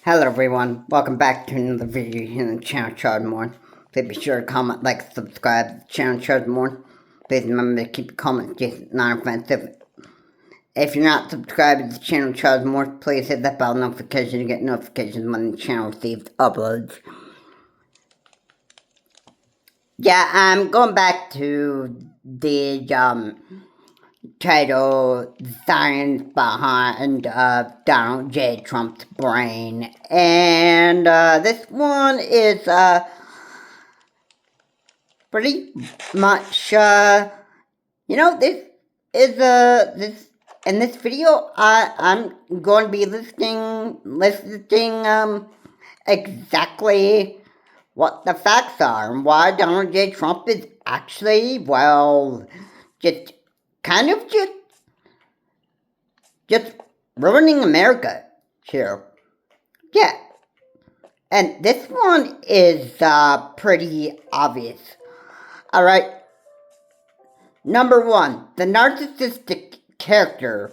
Hello everyone, welcome back to another video here on the channel Chardmore. Please be sure to comment, like, subscribe to the channel Chardmore. Please remember to keep your comments just non-offensive. If you're not subscribed to the channel Chardmore, please hit that bell notification to get notifications when the channel receives uploads. Yeah, I'm going back to the title Science Behind Donald J. Trump's Brain. And this one is pretty much, this is this in this video I'm going to be listing exactly what the facts are and why Donald J. Trump is actually, well, just kind of just ruining America here. Yeah. And this one is pretty obvious. Alright. Number one, the narcissistic character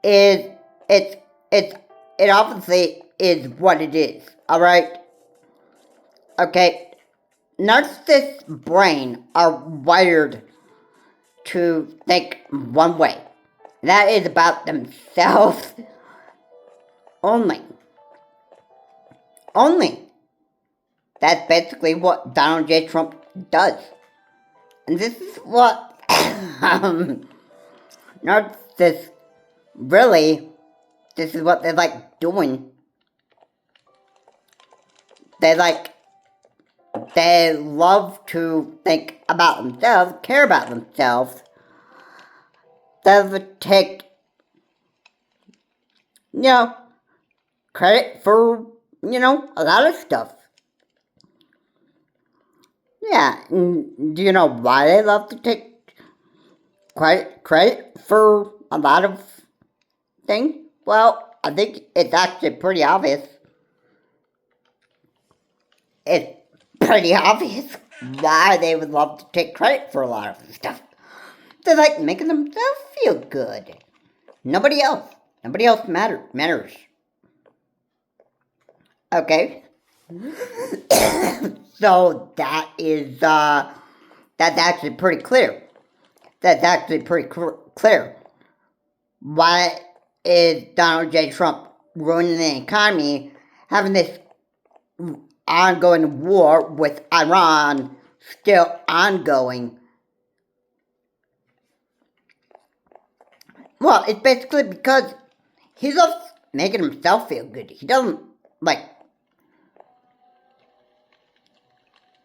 is it obviously is what it is. Alright? Okay. Narcissists' brain are wired to think one way. That is about themselves only. Only. That's basically what Donald J. Trump does. And this is what narcissists really, this is what they like doing. They love to think about themselves, care about themselves. They would take, credit for, a lot of stuff. Yeah, do you know why they love to take credit for a lot of things? Well, I think it's actually pretty obvious. It's pretty obvious why they would love to take credit for a lot of stuff. They like making themselves feel good. Nobody else matters. Okay? So that is, that's actually pretty clear. That's actually pretty clear. Why is Donald J. Trump ruining the economy, having this ongoing war with Iran still ongoing? Well, it's basically because he loves making himself feel good. He doesn't,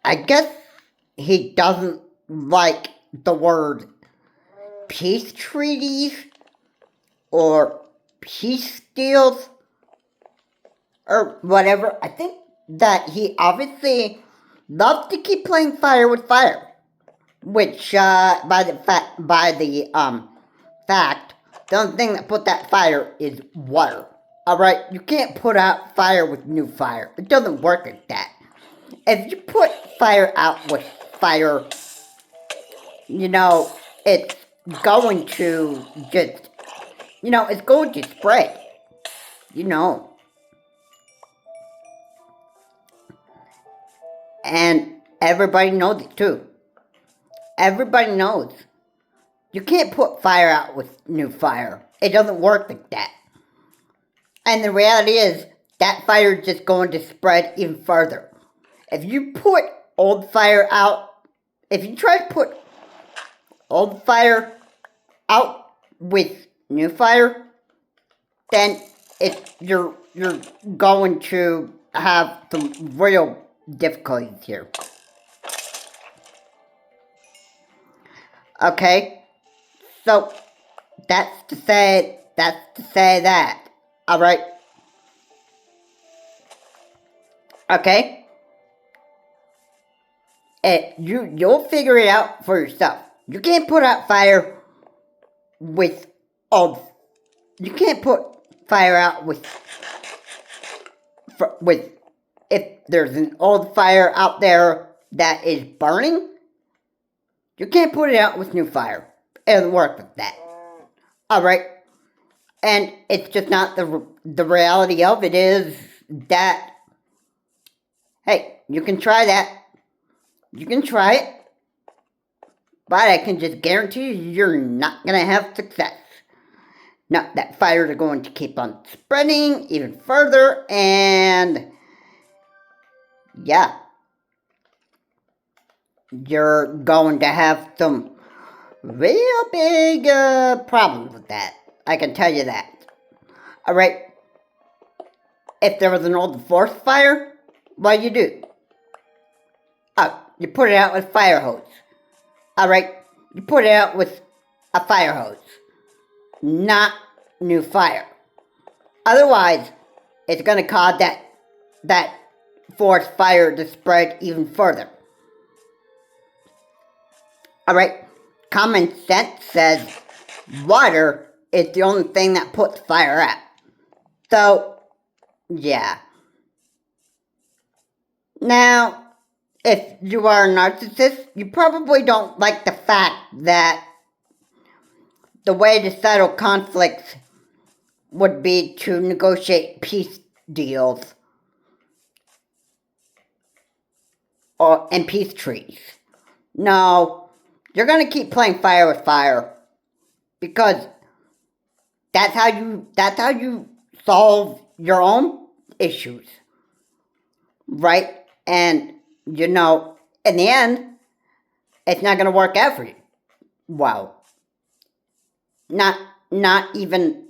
I guess he doesn't like the word peace treaties or peace deals or whatever. I think that he obviously loves to keep playing fire with fire, which by the fact, the only thing that put that fire is water. Alright, you can't put out fire with new fire. It doesn't work like that. If you put fire out with fire, it's going to just, it's going to spread, And everybody knows it too. Everybody knows. You can't put fire out with new fire. It doesn't work like that. And the reality is, that fire is just going to spread even further. If you put old fire out, if you try to put old fire out with new fire, then you're going to have some real difficulties here. Okay, so that's to say that. All right. Okay. You'll figure it out for yourself. You can't put out fire with old. You can't put fire out with if there's an old fire out there that is burning. You can't put it out with new fire. It doesn't work with that. Alright. And it's just not the reality of it is that, hey, you can try that. You can try it. But I can just guarantee you, you're not going to have success. No, that fires are going to keep on spreading even further, and yeah, you're going to have some real big problems with that. I can tell you that. Alright, if there was an old forest fire, what do? Oh, you put it out with fire hose. Alright, you put it out with a fire hose. Not new fire. Otherwise, it's going to cause that forest fire to spread even further. Alright, common sense says water is the only thing that puts fire out. So, yeah. Now, if you are a narcissist, you probably don't like the fact that the way to settle conflicts would be to negotiate peace deals and peace treaties. No, you're going to keep playing fire with fire because that's how you solve your own issues, right? And in the end, it's not going to work out for you. Wow. Not even.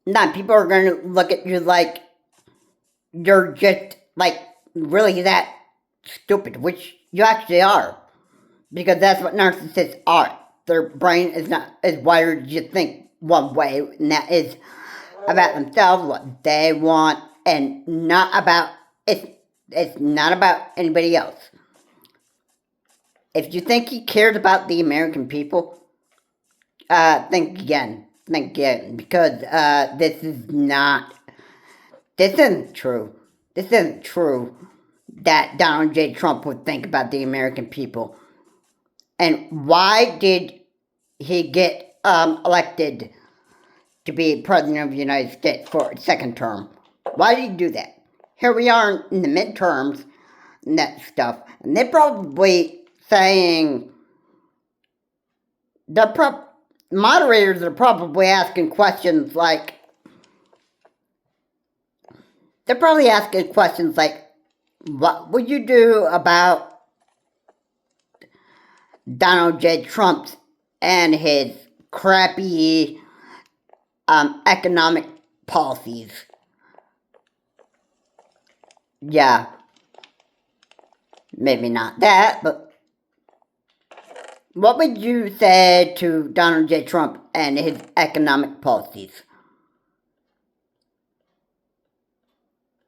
Not people are going to look at you like you're just really that stupid, which you actually are, because that's what narcissists are. Their brain is wired to think one way, and that is about themselves, what they want, and not about it's not about anybody else. If you think he cares about the American people, think again, because this isn't true. This isn't true that Donald J. Trump would think about the American people. And why did he get elected to be president of the United States for a second term? Why did he do that? Here we are in the midterms and that stuff, and they're probably saying, moderators are probably asking questions like, what would you do about Donald J. Trump and his crappy economic policies? Yeah, maybe not that, but what would you say to Donald J. Trump and his economic policies?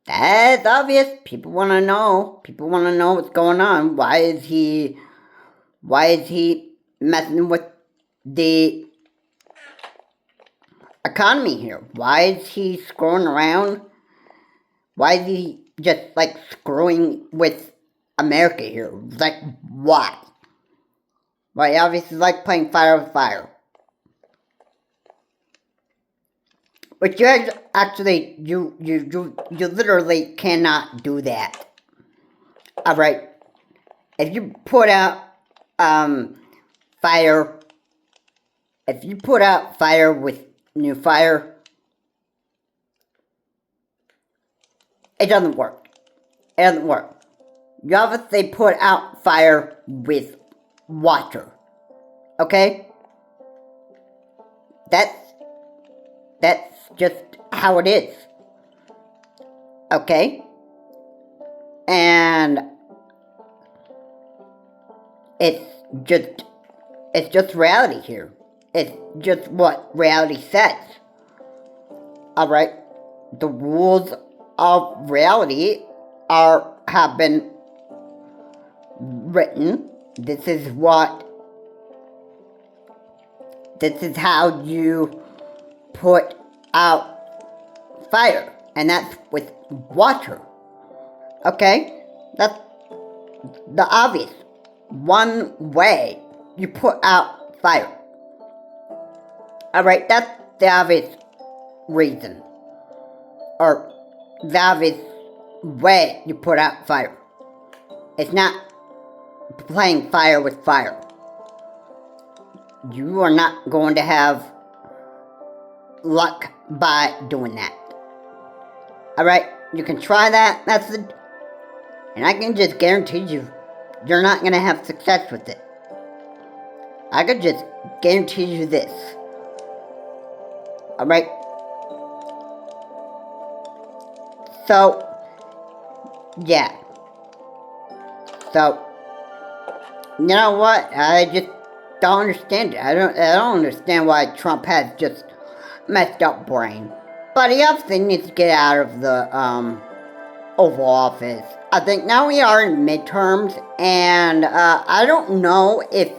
That's obvious. People want to know. People want to know what's going on. Why is he messing with the economy here? Why is he screwing around? Why is he just screwing with America here? Why? Well, he obviously playing fire with fire. But you actually, you literally cannot do that. Alright? If you put out fire, with new fire, it doesn't work. It doesn't work. You obviously put out fire with water. Okay? That's just how it is. Okay? And it's just reality here. It's just what reality says. Alright? The rules of reality have been written. This is how you put out fire, and that's with water. Okay? That's the obvious one way you put out fire. Alright, that's the obvious reason. Or the obvious way you put out fire. It's not playing fire with fire. You are not going to have luck by doing that. Alright, you can try that method, and I can just guarantee you, you're not going to have success with it. I could just guarantee you this. Alright? So, yeah. So, you know what? I just don't understand it. I don't understand why Trump has just messed up brain. But he obviously needs to get out of the Oval Office. I think now we are in midterms, and I don't know if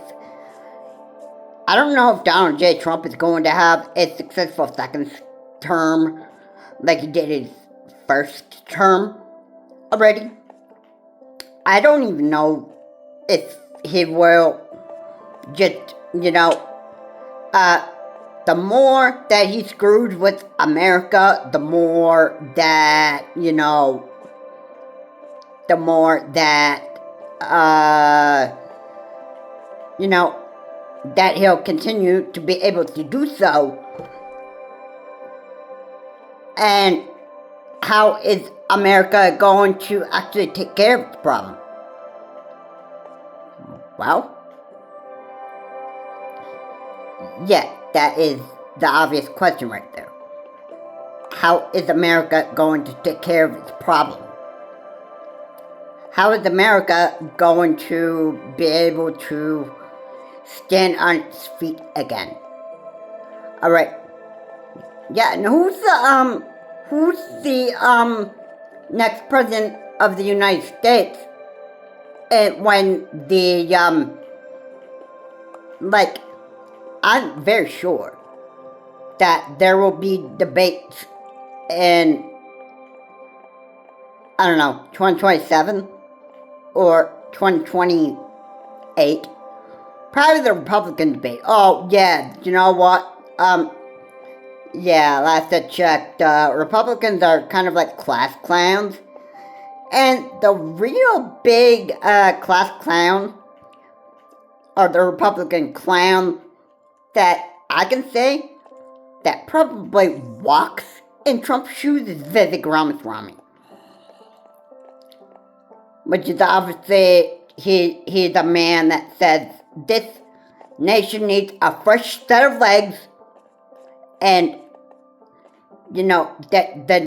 Donald J. Trump is going to have a successful second term like he did his first term already. I don't even know if he will just, the more that he screwed with America, the more that, that he'll continue to be able to do so. And how is America going to actually take care of the problem? Well, yeah, that is the obvious question right there. How is America going to take care of its problem? How is America going to be able to stand on its feet again? Alright. Yeah, and who's the next president of the United States? And when the, I'm very sure that there will be debates in, 2027 or 2028. Probably the Republican debate. Oh, yeah, you know what? Yeah, last I checked, Republicans are kind of like class clowns. And the real big class clown, or the Republican clown, that I can say that probably walks in Trump's shoes is Vivek Ramaswamy. Which is obviously, he's a man that says this nation needs a fresh set of legs, and, that they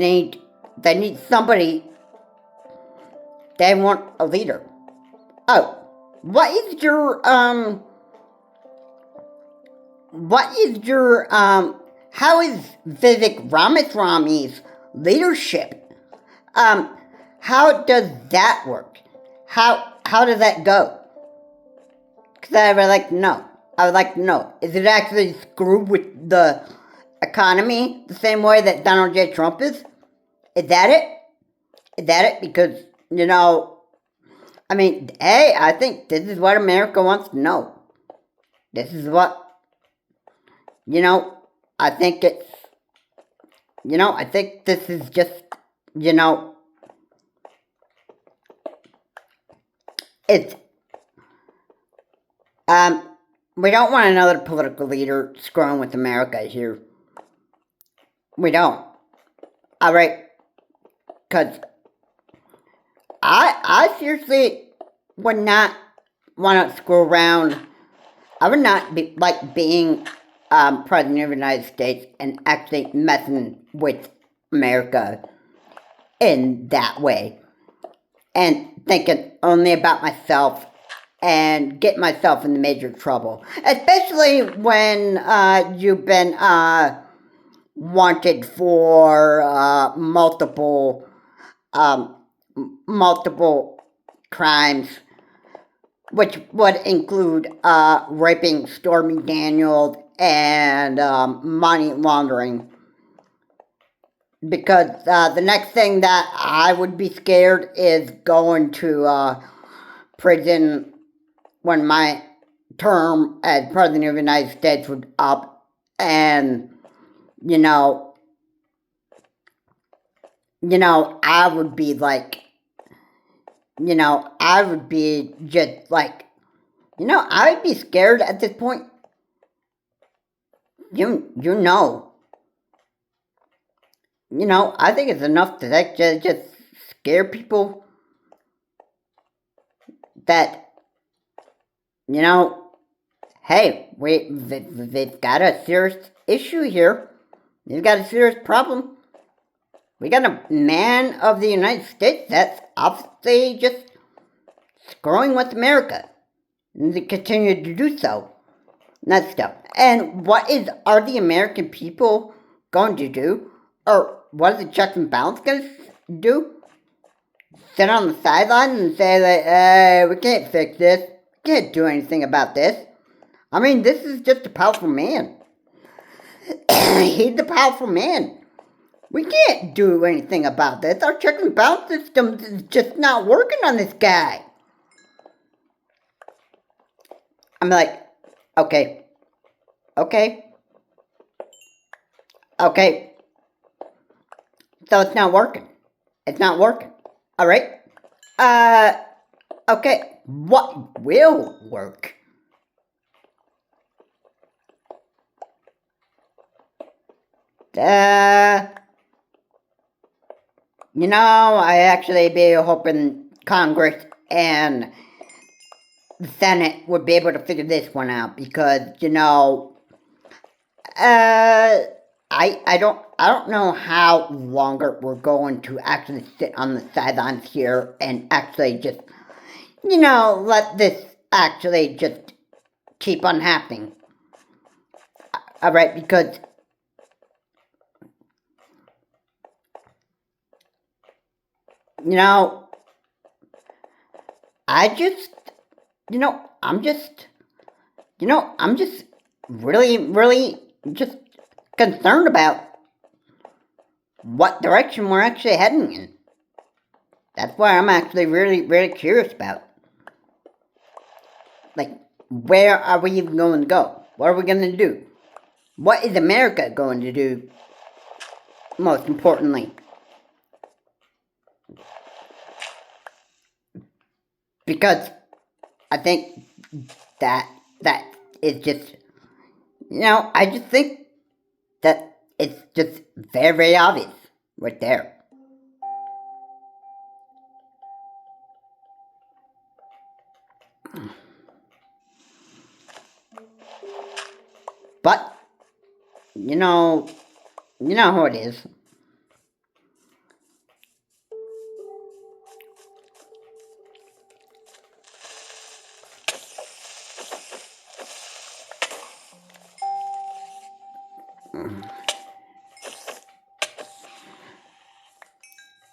need somebody. They want a leader. Oh, how is Vivek Ramaswamy's leadership? How does that work? How does that go? Because I would like to know. Is it actually screwed with the economy the same way that Donald J. Trump is? Is that it? Because, hey, I think this is what America wants to know. This is what, I think it's, I think this is just, it's, we don't want another political leader screwing with America here. We don't. Alright. Because I seriously would not want to screw around. I would not like being president of the United States and actually messing with America in that way. And thinking only about myself and get myself into major trouble. Especially when you've been wanted for multiple crimes, which would include raping Stormy Daniels and money laundering. Because the next thing that I would be scared is going to prison when my term as President of the United States would up, and you know, I would be like, I would be just like, I would be scared at this point. You know, I think it's enough to like, just scare people that, hey, they've got a serious issue here. They've got a serious problem. We got a man of the United States that's obviously just screwing with America. And they continue to do so. That stuff. And are the American people going to do? Or what are the checks and balances going to do? Sit on the sidelines and say that, we can't fix this. We can't do anything about this. I mean, this is just a powerful man. He's the powerful man. We can't do anything about this. Our check and balance system is just not working on this guy. I'm like, okay. So it's not working. All right. Okay. What will work? I actually be hoping Congress and the Senate would be able to figure this one out because, I don't know how longer we're going to actually sit on the sidelines here and actually just, let this actually just keep on happening. Alright, because I'm just really, really just concerned about what direction we're actually heading in. That's why I'm actually really, really curious about. Like, where are we even going to go? What are we going to do? What is America going to do, most importantly? Because I think that is just, I just think that it's just very, very obvious right there. But, you know how it is.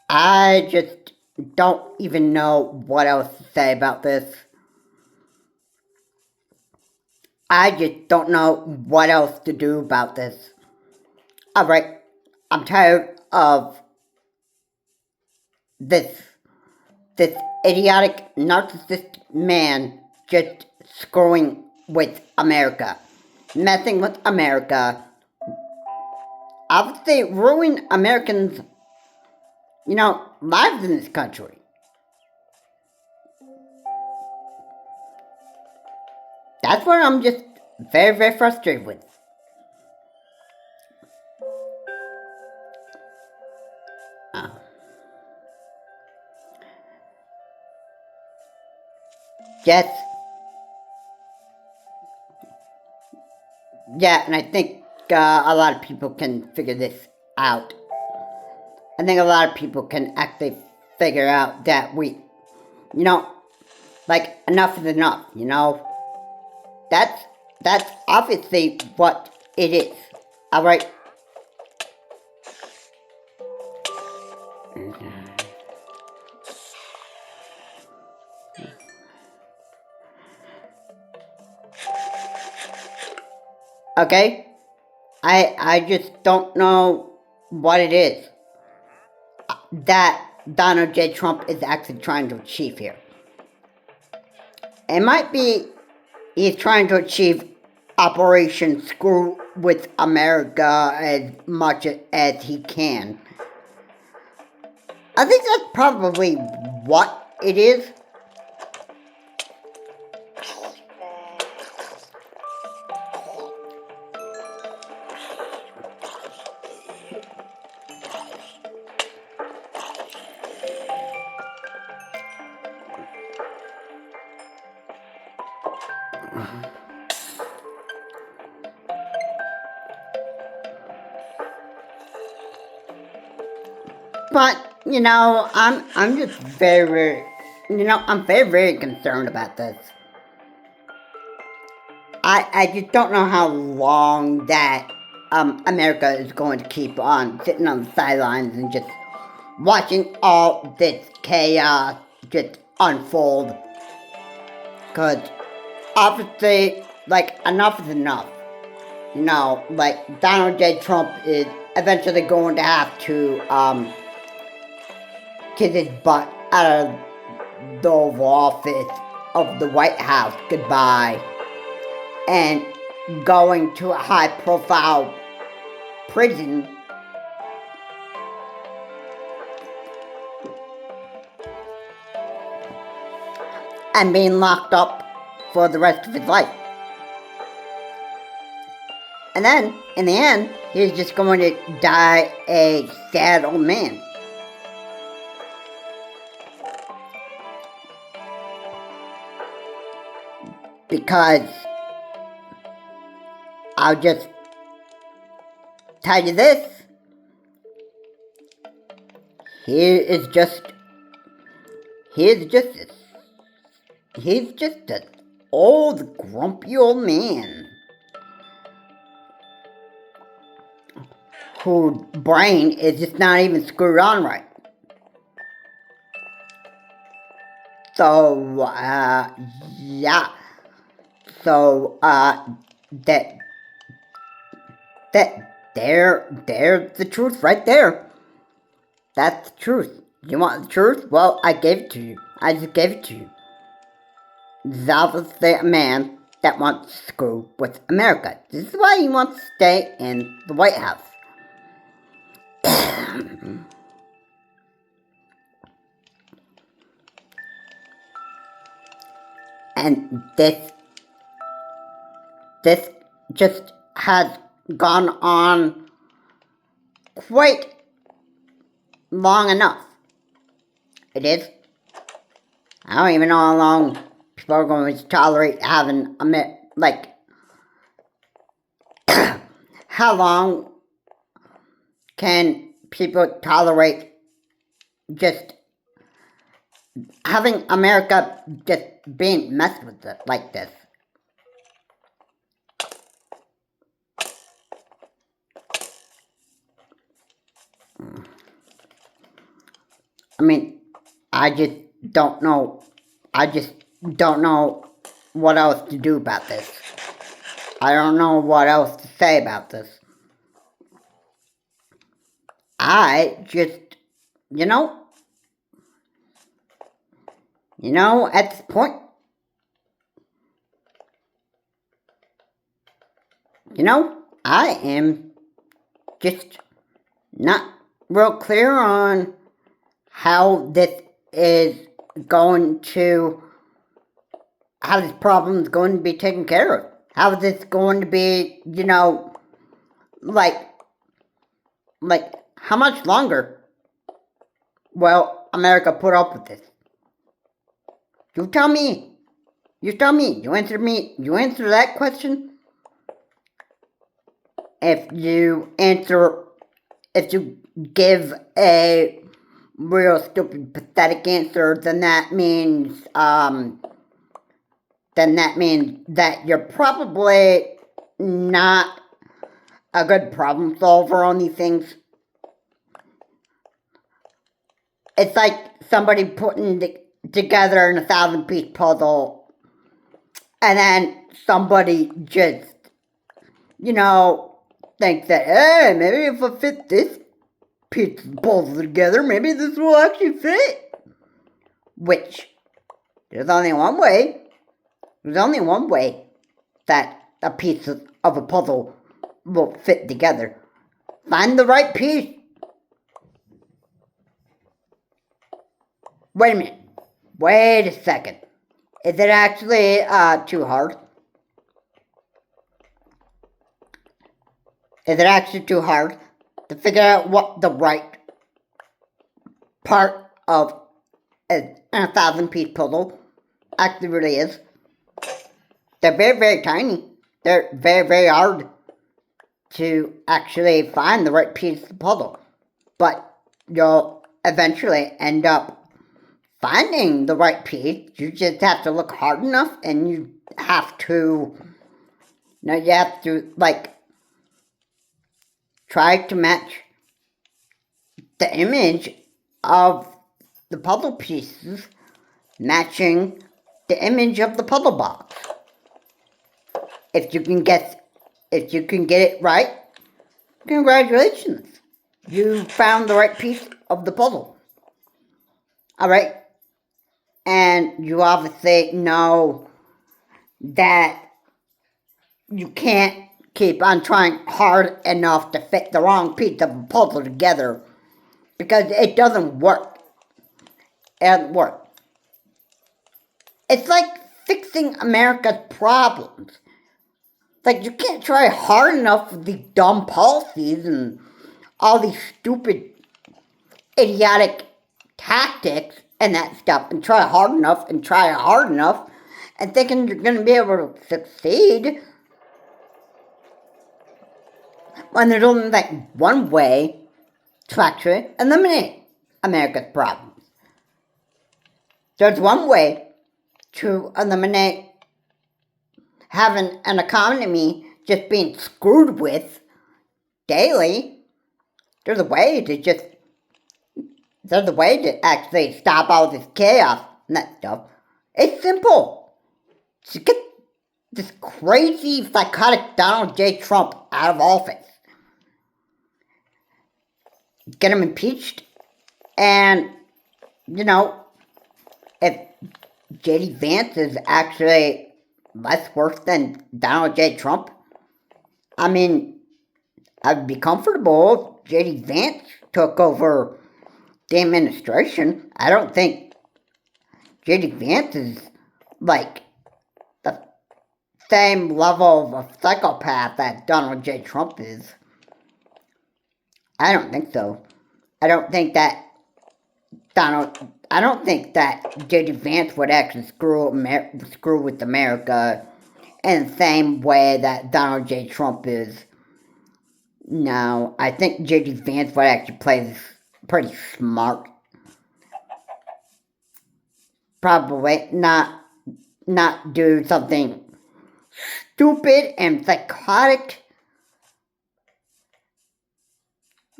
I just don't even know what else to say about this. I just don't know what else to do about this. Alright, I'm tired of this idiotic, narcissistic man just screwing with America. Messing with America. Obviously ruin Americans, lives in this country. That's what I'm just very, very frustrated with. Yes. Yeah, and I think a lot of people can figure this out. I think a lot of people can actually figure out that like, enough is enough, That's obviously what it is. Alright? Okay? I just don't know what it is that Donald J. Trump is actually trying to achieve here. It might be he's trying to achieve Operation Screw with America as much as he can. I think that's probably what it is. But I'm just very, I'm very concerned about this. I just don't know how long that America is going to keep on sitting on the sidelines and just watching all this chaos just unfold. Because obviously, enough is enough. Donald J. Trump is eventually going to have to kick his butt out of the Oval Office of the White House goodbye and going to a high-profile prison and being locked up for the rest of his life. And then, in the end, he's just going to die a sad old man. Because I'll just tell you this. He's just an old, grumpy old man whose brain is just not even screwed on right. So, yeah. So, there's the truth right there. That's the truth. You want the truth? Well, I gave it to you. I just gave it to you. This is obviously a man that wants to screw with America. This is why he wants to stay in the White House. And this just has gone on quite long enough. It is. I don't even know how long people are going to tolerate having how long can people tolerate just having America just being messed with it like this? I mean, I just don't know what else to do about this. I don't know what else to say about this. I just, at this point, I am just not real clear on how this problem is going to be taken care of. How is this going to be, how much longer will America put up with this? You tell me. You answer me. You answer that question. If you give a real stupid, pathetic answer, then that means that you're probably not a good problem solver on these things. It's like somebody putting together an 1,000-piece puzzle, and then somebody just, thinks that, hey, maybe if I fit this piece of the puzzle together, maybe this will actually fit. Which, there's only one way that a piece of a puzzle will fit together. Find the right piece. Wait a minute. Wait a second. Is it actually too hard? Is it actually too hard to figure out what the right part of a 1,000-piece puzzle actually really is? They're very, very tiny. They're very, very hard to actually find the right piece of the puzzle. But you'll eventually end up finding the right piece. You just have to look hard enough, and you have to, like, try to match the image of the puzzle pieces matching the image of the puzzle box. If you can get it right, congratulations. You found the right piece of the puzzle. Alright? And you obviously know that you can't keep on trying hard enough to fit the wrong piece of the puzzle together, because it doesn't work. It doesn't work. It's like fixing America's problems. Like, you can't try hard enough with these dumb policies and all these stupid, idiotic tactics and that stuff, and try hard enough and thinking you're going to be able to succeed, when there's only like one way to actually eliminate America's problems. There's one way to eliminate having an economy just being screwed with daily. There's a way to actually stop all this chaos and that stuff. It's simple. To get this crazy, psychotic Donald J. Trump out of office. Get him impeached, and, if J.D. Vance is actually less worse than Donald J. Trump, I mean, I'd be comfortable if J.D. Vance took over the administration. I don't think J.D. Vance is like the same level of a psychopath that Donald J. Trump is. I don't think so. I don't think that J.D. Vance would actually screw with America in the same way that Donald J. Trump is. No, I think J.D. Vance would actually play this pretty smart. Probably not do something stupid and psychotic.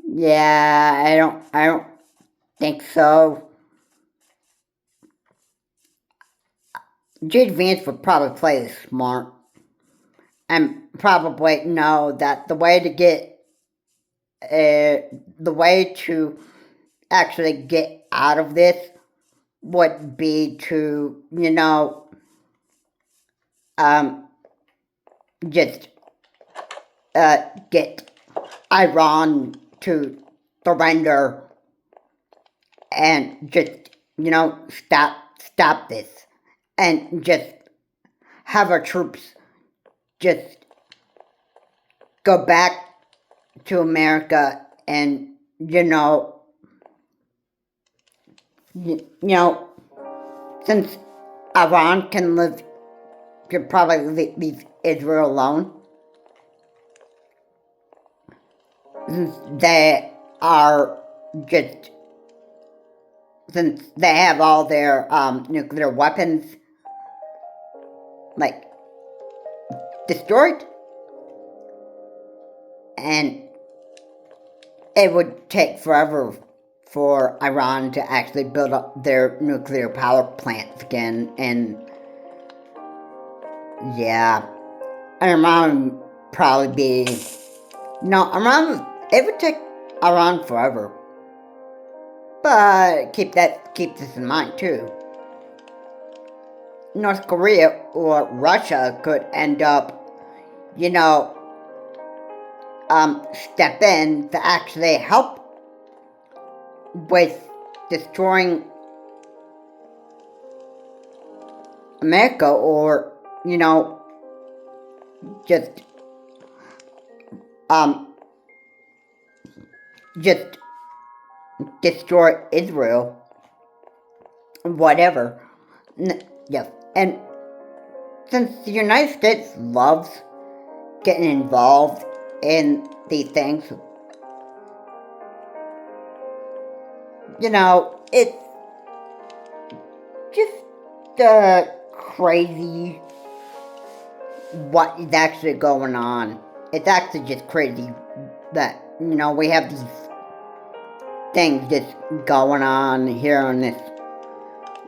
Yeah, I don't think so. J.D. Vance would probably play this smart and probably know that the way to actually get out of this would be to, just get Iran to surrender and just, stop this, and just have our troops just go back to America, and, since Iran could probably leave Israel alone, they are just, since they have all their nuclear weapons, like, destroyed, and it would take forever for Iran to actually build up their nuclear power plants again, and yeah, Iran would probably be, it would take Iran forever. But keep this in mind too. North Korea or Russia could end up you know, step in to actually help with destroying America, or, you know, just, just destroy Israel, whatever. Yes, and since the United States loves getting involved in these things, you know, it's just crazy what is actually going on. It's actually just crazy that, you know, we have these things just going on here in this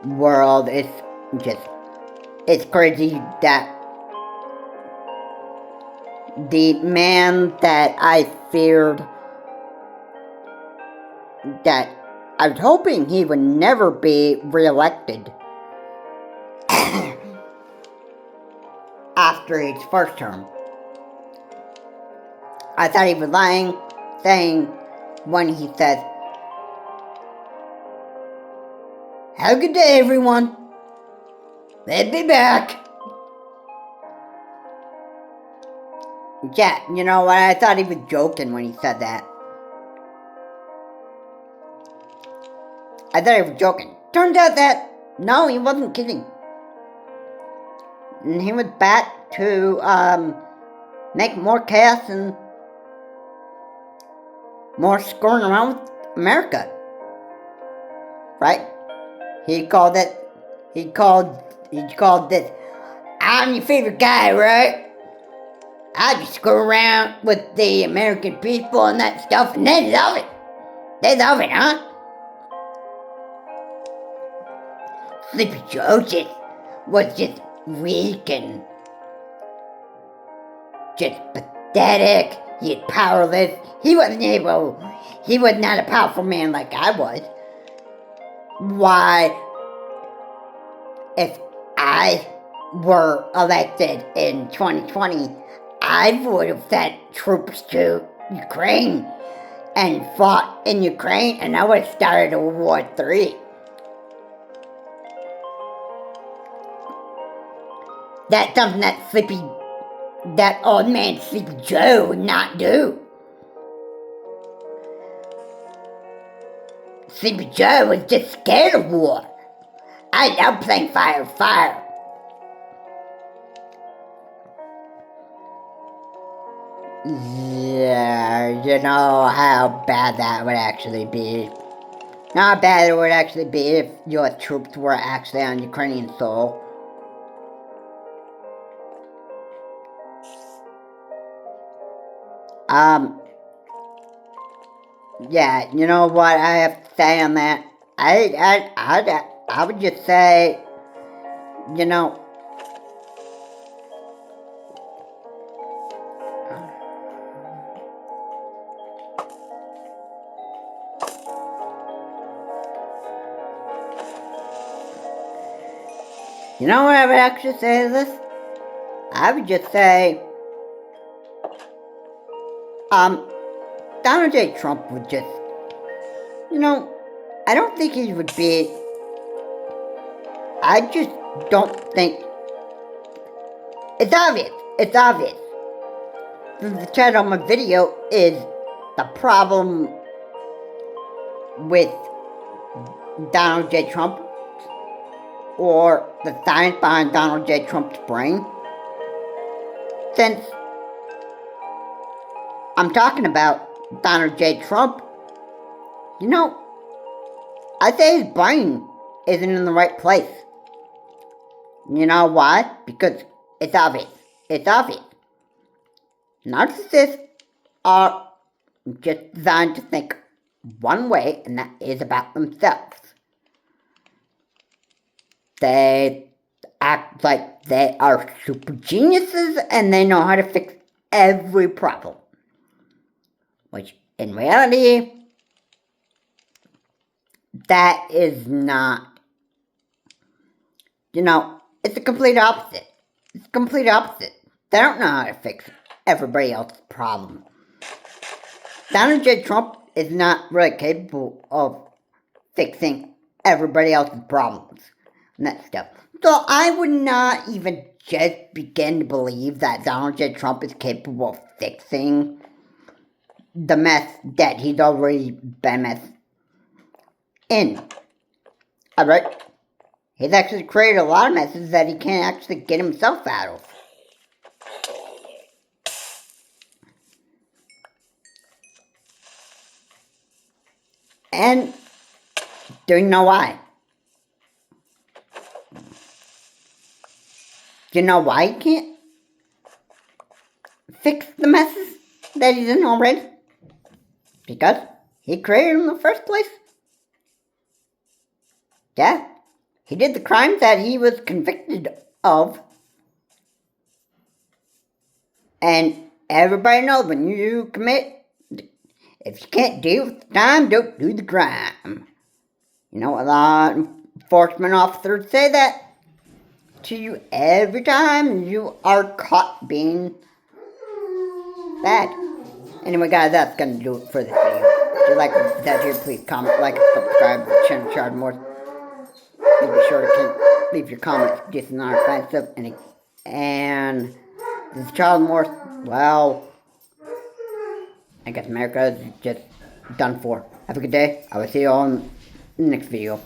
world. It's crazy that the man that I feared, that I was hoping he would never be reelected after his first term. I thought he was lying, saying when he said, "Have a good day, everyone. They'll be back." Yeah, you know what? I thought he was joking when he said that. I thought he was joking. Turns out that, no, he wasn't kidding. And he was back to make more chaos and more screwing around with America. Right? He called this, "I'm your favorite guy, right? I just screw around with the American people and that stuff, and they love it. They love it, huh?" Sleepy Joe was just weak and just pathetic, yet powerless. He was not a powerful man like I was. Why, if I were elected in 2020, I would have sent troops to Ukraine and fought in Ukraine, and I would have started a World War III. That's something that old man Sleepy Joe would not do. Sleepy Joe was just scared of war. I love playing fire. Yeah, you know how bad that would actually be. Not bad it would actually be if your troops were actually on Ukrainian soil. Yeah, you know what I have to say on that? I would just say, you know, what I would actually say to this? I would just say, Donald J. Trump would just, I don't think he would be, I just don't think, it's obvious. The title of my video is the problem with Donald J. Trump, or the science behind Donald J. Trump's brain. Since I'm talking about Donald J. Trump, I say his brain isn't in the right place. You know why? Because it's obvious. It's obvious. Narcissists are just designed to think one way, and that is about themselves. They act like they are super geniuses and they know how to fix every problem. Which, in reality, that is not, it's the complete opposite. It's the complete opposite. They don't know how to fix everybody else's problem. Donald J. Trump is not really capable of fixing everybody else's problems and that stuff. So I would not even just begin to believe that Donald J. Trump is capable of fixing the mess that he's already been in. Alright? He's actually created a lot of messes that he can't actually get himself out of. And do you know why? Do you know why he can't fix the messes that he's in already? Because he created them in the first place. Yeah, he did the crimes that he was convicted of. And everybody knows when you commit, if you can't deal with the time, don't do the crime. You know, a lot of enforcement officers say that to you every time you are caught being bad. Anyway, guys, that's going to do it for this video. If you like that here, please comment, like, and subscribe to the channel, Charles Morse. Please be sure to leave your comments just in our fan stuff. And this is Charles Morse. Well, I guess America is just done for. Have a good day. I will see you all in the next video.